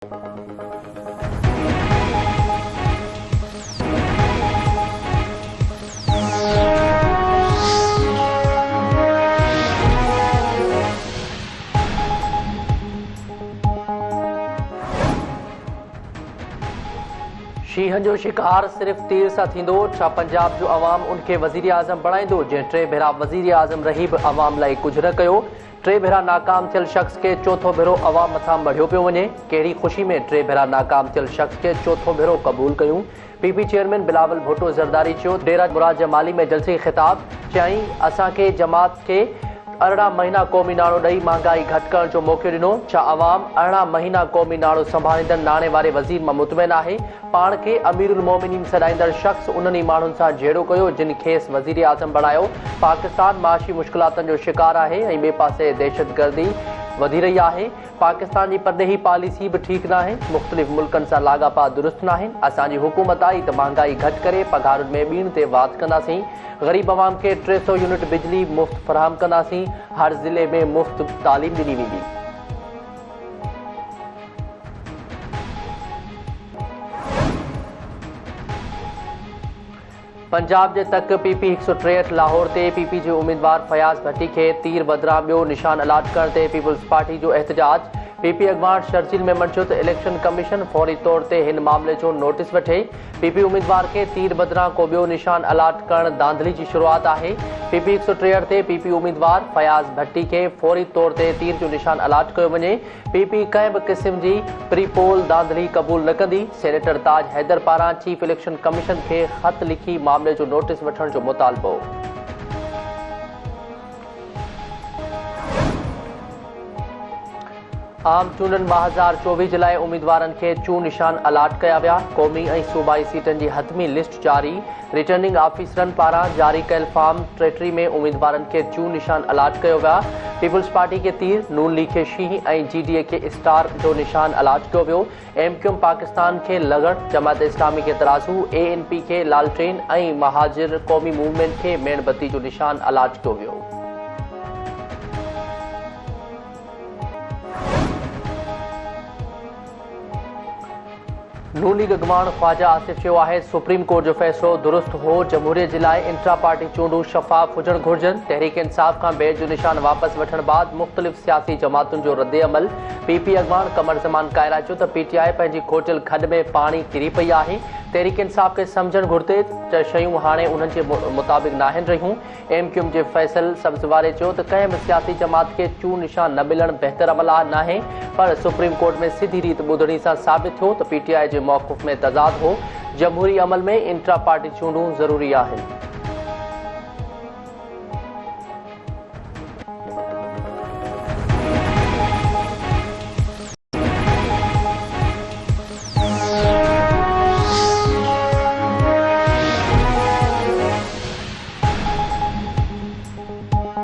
शींहं जो शिकार सिर्फ़ तीर सां थींदो। छा पंजाब जो अवाम उनखे वज़ीर आज़म बणाईंदो जंहिं 3 भेरा वज़ीर आज़म रही बि अवाम लाइ कुझु न कयो। 3 भेरा नाकाम थियल शख़्स खे चौथो भेरो अवाम मथां मढ़ियो पियो वञे। कहिड़ी ख़ुशी में 3 भेरा नाकाम थियल शख़्स खे चौथो भेरो क़बूल कयूं। पीपी चेयरमैन बिलावल भुट्टो ज़रदारी चयो। डेरा मुराद जमाली में जलसे ख़िताब चयाईं, असांखे जमात खे 18 महीना क़ौमी नाणो ॾेई महांगाई घटि करण जो मौक़ो ॾिनो। छा अवाम 18 महीना क़ौमी नाणो संभालींदड़ नाणे वारे वज़ीर मां मुतमइन आहे? पाण खे अमीरुल मोमिनीन सॾाईंदड़ शख़्स उन्हनि माण्हुनि सां जहिड़ो कयो जिन खेसि वज़ीर आज़म बणायो। पाकिस्तान माशी मुश्किलातुनि जो शिकार आहे ऐं ॿिए पासे दहशतगर्दी वधी रही आहे। पाकिस्तान जी परदेही पॉलिसी बि ठीकु न आहे। मुख़्तलिफ़ मुल्कनि सां लाॻापा दुरुस्त न आहिनि। असांजी हुकूमत आई त महांगाई घटि करे पघारुनि में ॿीण ते वाध कंदासीं। ग़रीब अवाम खे 300 यूनिट बिजली मुफ़्त फ़राहम कंदासीं। हर ज़िले में मुफ़्त तालीम ॾिनी वेंदी। पंजाब जे तक पीपी 163 लाहौर ते पीपी जे उम्मीदवार फयाज़ भट्टी खे तीर बदिरां ॿियो निशान अलाट करण ते पीपल्स पार्टी जो एहतजाज। पीपी अॻवान शर्जील में मंचियो त इलेक्शन कमीशन फौरी तौर ते हिन मामले जो नोटिस वठे। पीपी उम्मीदवार खे तीर बदिरां को ॿियो निशान अलाट करण धांधली जी शुरूआत आहे। पीपी 163 ते पीपी उम्मीदवार फयाज़ भट्टी खे फौरी तौर ते तीर जो निशान अलाट कयो वञे। पीपी कंहिं बि क़िस्म जी प्री पोल धांधली क़बूल न कंदी। सेनेटर ताज हैदर पारां चीफ इलेक्शन कमीशन खे ख़त लिखी मामले जो नोटिस वठण जो मुतालबो। आम चूंडनि 2024 जे लाइ उम्मीदवारनि खे चूं निशान अलाट कया विया। क़ौमी ऐं सूबाई सीटनि जी हथमी लिस्ट जारी। रिटर्निंग ऑफिसरनि पारां जारी कयल फॉर्म 33 में उम्मीदवारनि खे चूं निशान अलाट कयो विया। पीपल्स पार्टी खे तीर, नून लीग खे शींहं ऐं जीडीए खे स्टार जो निशान अलाट कयो वियो। एमक्यूएम पाकिस्तान खे लॻड़, जमात इस्लामी खे तराज़ू, एएनपी खे लालटेन ऐं महाजिर क़ौमी मूवमेंट खे मेणबत्ती जो निशान अलाट कयो वियो। नून लीग अॻवान ख्वाजा आसिफ चयो आहे, सुप्रीम कोर्ट जो फ़ैसिलो दुरुस्त हो। जमहूरियत जे लाइ इंट्रा पार्टी चूंडूं शफ़ाफ़ हुजणु घुरिजनि। तहरीक इंसाफ़ खां बैच जो निशान वापसि वठण बाद मुख़्तलिफ़ सियासी जमातुनि जो रद्द अमल। पीपी अॻवान कमर ज़मान कायरा चयो त पीटीआई पंहिंजी खोटियल खॾ में पाणी किरी पई आहे। तहरीक इंसाफ़ खे सम्झणु घुरिजे त शयूं हाणे उन्हनि जे मुताबिक़ न आहिनि रहियूं। एमक्यूएम जे फ़ैसल सब्ज़ वारे चयो त कंहिं बि सियासी जमात खे चूं निशान न मिलणु बहितर अमल नाहे, पर सुप्रीम कोर्ट में सिधी रीति ॿुधणी सां साबित थियो त पीटीआई जे मौक़िफ़ में तज़ाद हो। जमहूरी अमल में इंट्रा पार्टी चूंडूं ज़रूरी आहिनि।